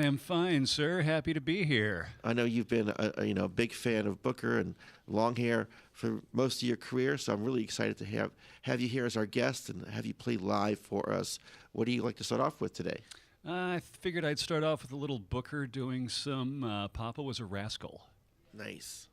am fine, sir. Happy to be here. I know you've been a big fan of Booker and Longhair for most of your career, so I'm really excited to have you here as our guest and have you play live for us. What do you like to start off with today? I figured I'd start off with a little Booker doing some Papa Was a Rascal. Nice.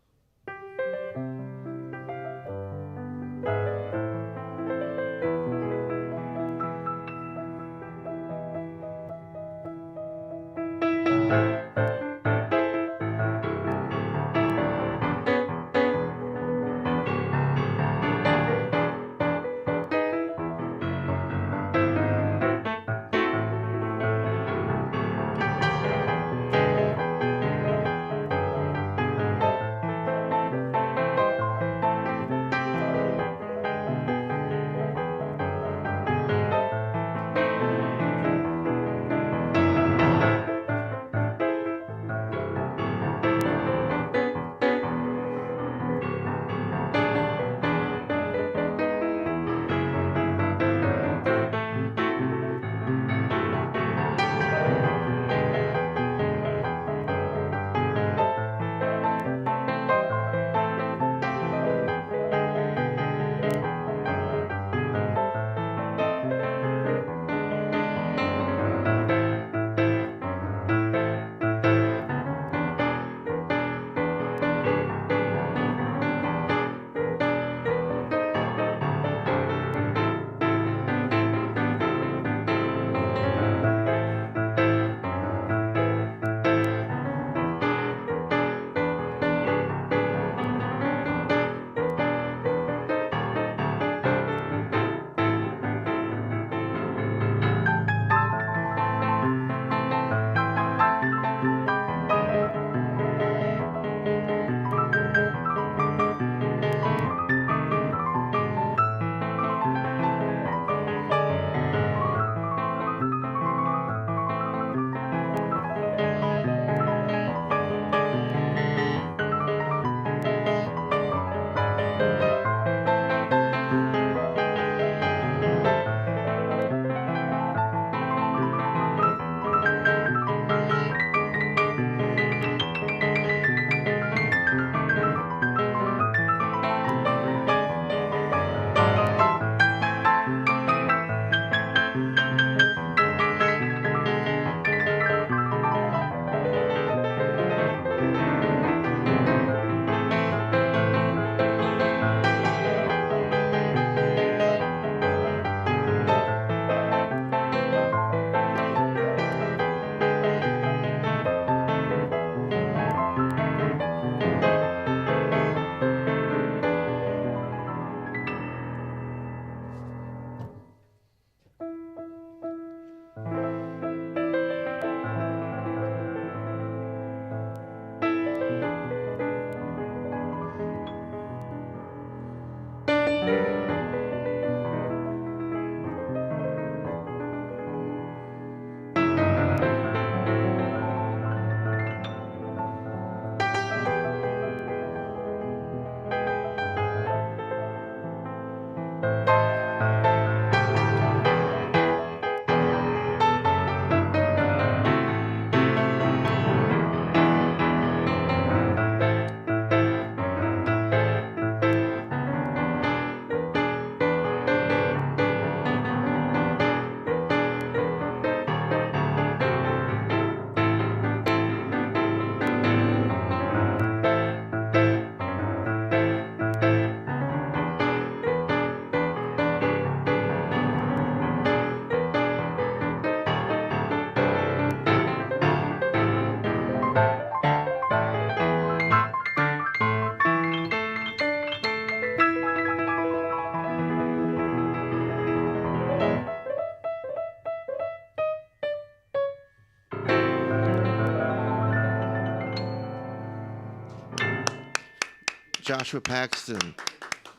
Joshua Paxton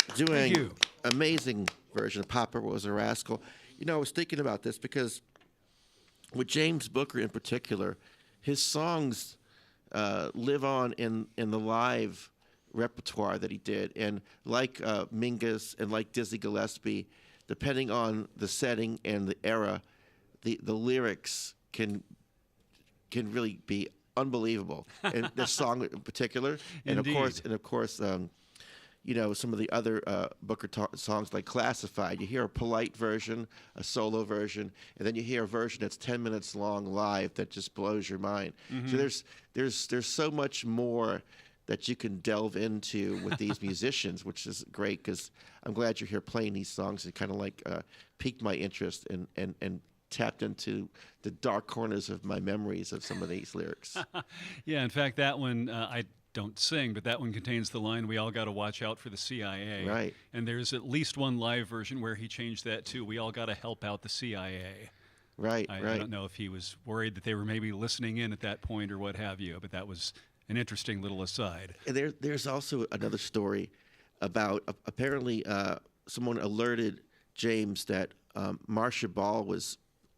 Thank doing you. amazing version of Papa Was a Rascal. You know, I was thinking about this because with James Booker in particular, his songs live on in the live repertoire that he did. And like Mingus and like Dizzy Gillespie, depending on the setting and the era, the lyrics can can really be unbelievable. And this song in particular, and Indeed. of course, some of the other Booker songs like Classified. You hear a polite version, a solo version, and then you hear a version that's 10 minutes long live that just blows your mind. So there's so much more that you can delve into with these musicians, which is great because I'm glad you're here playing these songs. It kind of like piqued my interest and tapped into the dark corners of my memories of some of these lyrics. Yeah, in fact, that one, I don't sing, but that one contains the line, "We all got to watch out for the CIA." Right. And there's at least one live version where he changed that too. "We all got to help out the CIA." Right, I right. don't know if he was worried that they were maybe listening in at that point or what have you, but that was an interesting little aside. And there's also another story about apparently someone alerted James that Marcia Ball was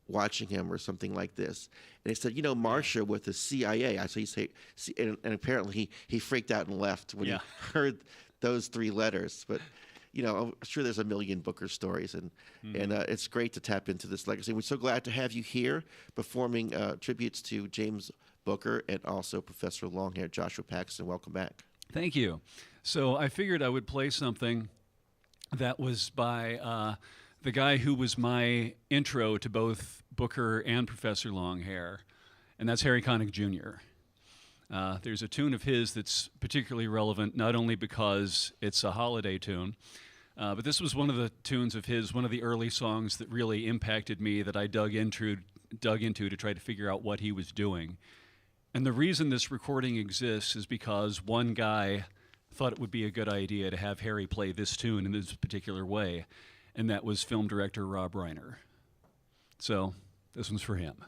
watching him or something like this. And they said, Marcia with the CIA. So you say, and apparently he freaked out and left when he heard those three letters. But, I'm sure there's a million Booker stories, and it's great to tap into this legacy. We're so glad to have you here performing tributes to James Booker and also Professor Longhair, Joshua Paxton. Welcome back. Thank you. So I figured I would play something that was by the guy who was my intro to both Booker and Professor Longhair, and that's Harry Connick Jr. There's a tune of his that's particularly relevant, not only because it's a holiday tune, but this was one of the tunes of his, one of the early songs that really impacted me, that I dug into to try to figure out what he was doing. And the reason this recording exists is because one guy thought it would be a good idea to have Harry play this tune in this particular way, and that was film director Rob Reiner. So this one's for him.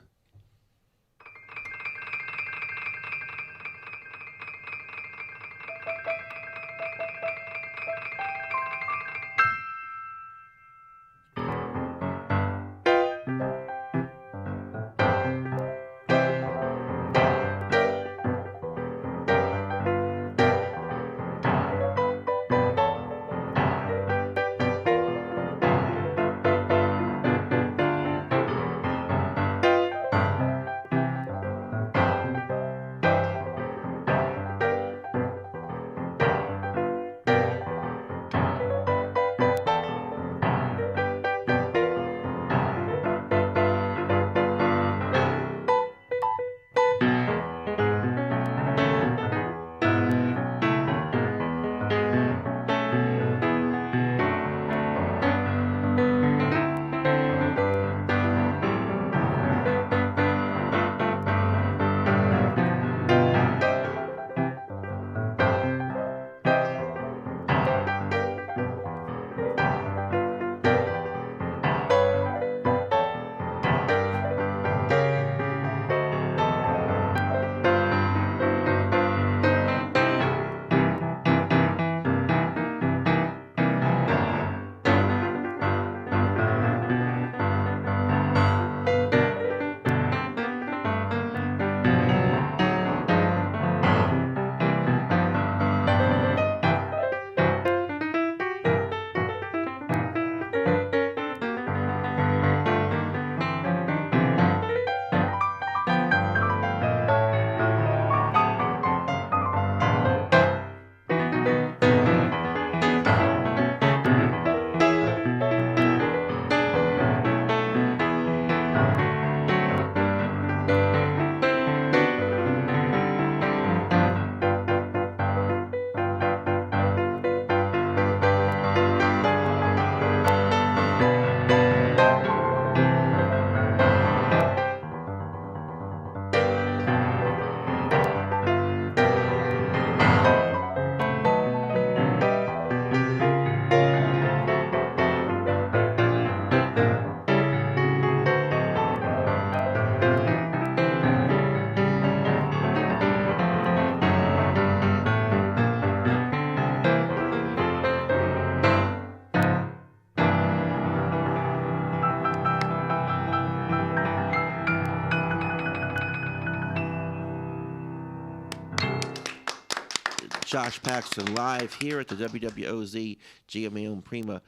Josh Paxton live here at the WWOZ GMA Prima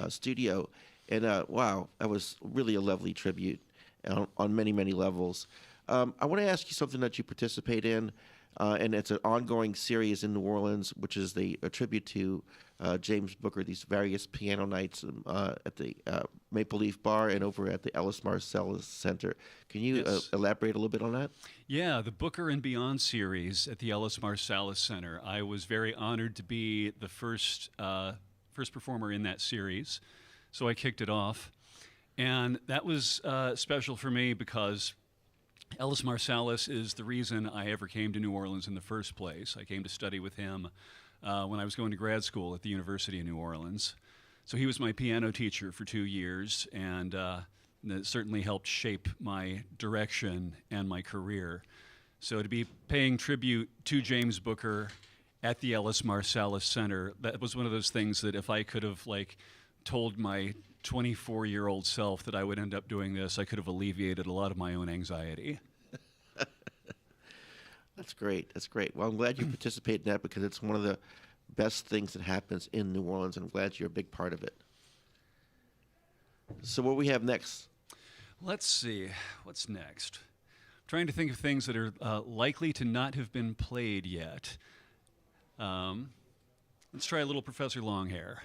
studio. And wow, that was really a lovely tribute on many, many levels. I want to ask you something that you participate in, and it's an ongoing series in New Orleans, which is a tribute to James Booker, these various piano nights at the Maple Leaf Bar and over at the Ellis Marsalis Center. Can you Yes. elaborate a little bit on that? Yeah, the Booker and Beyond series at the Ellis Marsalis Center. I was very honored to be the first performer in that series, so I kicked it off. And that was special for me because Ellis Marsalis is the reason I ever came to New Orleans in the first place. I came to study with him when I was going to grad school at the University of New Orleans. So he was my piano teacher for 2 years, and it certainly helped shape my direction and my career. So to be paying tribute to James Booker at the Ellis Marsalis Center, that was one of those things that if I could have told my 24-year-old self that I would end up doing this, I could have alleviated a lot of my own anxiety. That's great. That's great. Well, I'm glad you participate in that because it's one of the best things that happens in New Orleans, and I'm glad you're a big part of it. So what we have next? Let's see. What's next? I'm trying to think of things that are likely to not have been played yet. Let's try a little Professor Longhair.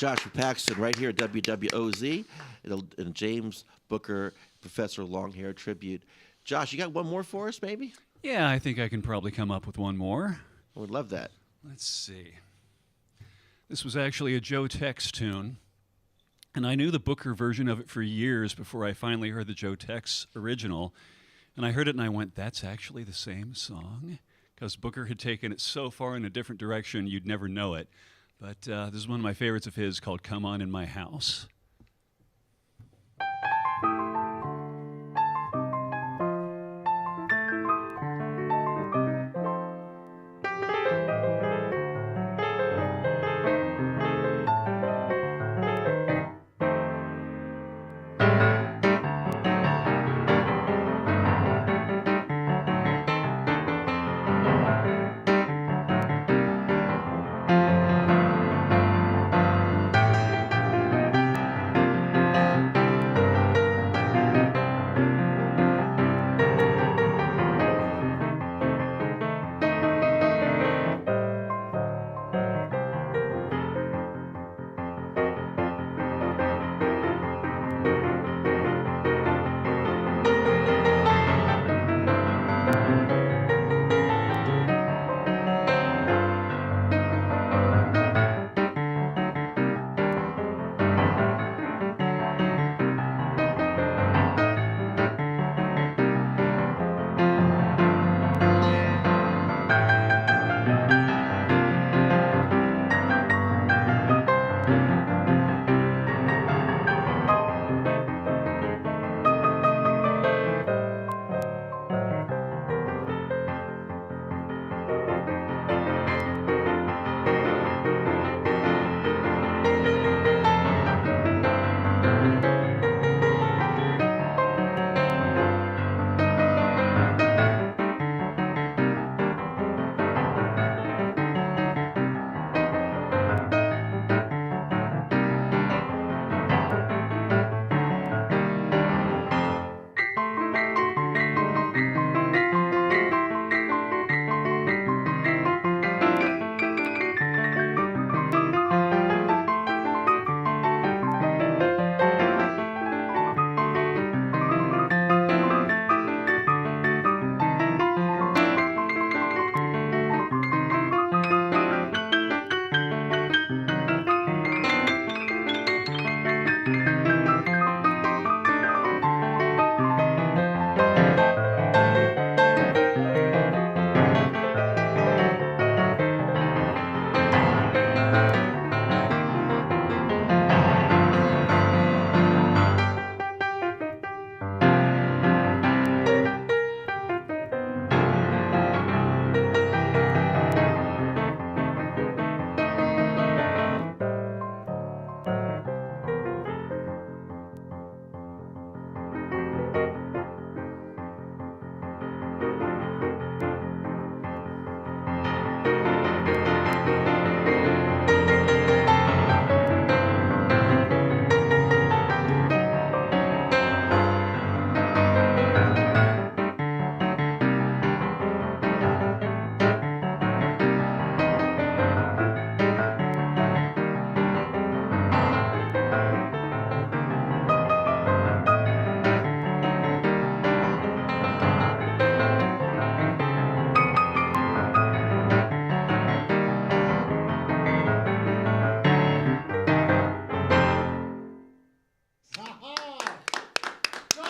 Joshua Paxton right here at WWOZ, and James Booker, Professor Longhair tribute. Josh, you got one more for us, maybe? Yeah, I think I can probably come up with one more. I would love that. Let's see. This was actually a Joe Tex tune. And I knew the Booker version of it for years before I finally heard the Joe Tex original. And I heard it and I went, that's actually the same song? Because Booker had taken it so far in a different direction, you'd never know it. But this is one of my favorites of his called Come On In My House.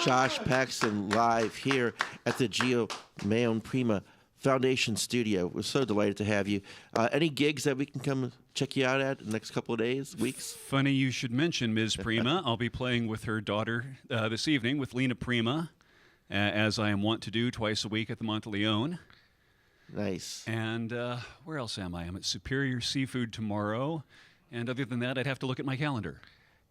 Josh Paxton live here at the Gio Mayon Prima Foundation Studio. We're so delighted to have you. Any gigs that we can come check you out at in the next couple of days, weeks? Funny you should mention Ms. Prima. I'll be playing with her daughter this evening with Lena Prima, as I am wont to do twice a week at the Monteleone. Nice. And where else am I? I'm at Superior Seafood tomorrow. And other than that, I'd have to look at my calendar.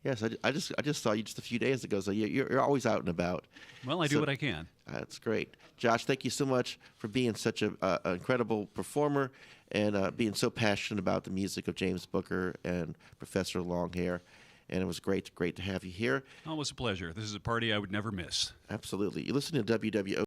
Yes, I just saw you just a few days ago, so you're always out and about. Well, I do what I can. That's great. Josh, thank you so much for being such an incredible performer and being so passionate about the music of James Booker and Professor Longhair. And it was great to have you here. Oh, it was a pleasure. This is a party I would never miss. Absolutely. You listen to WWOZ.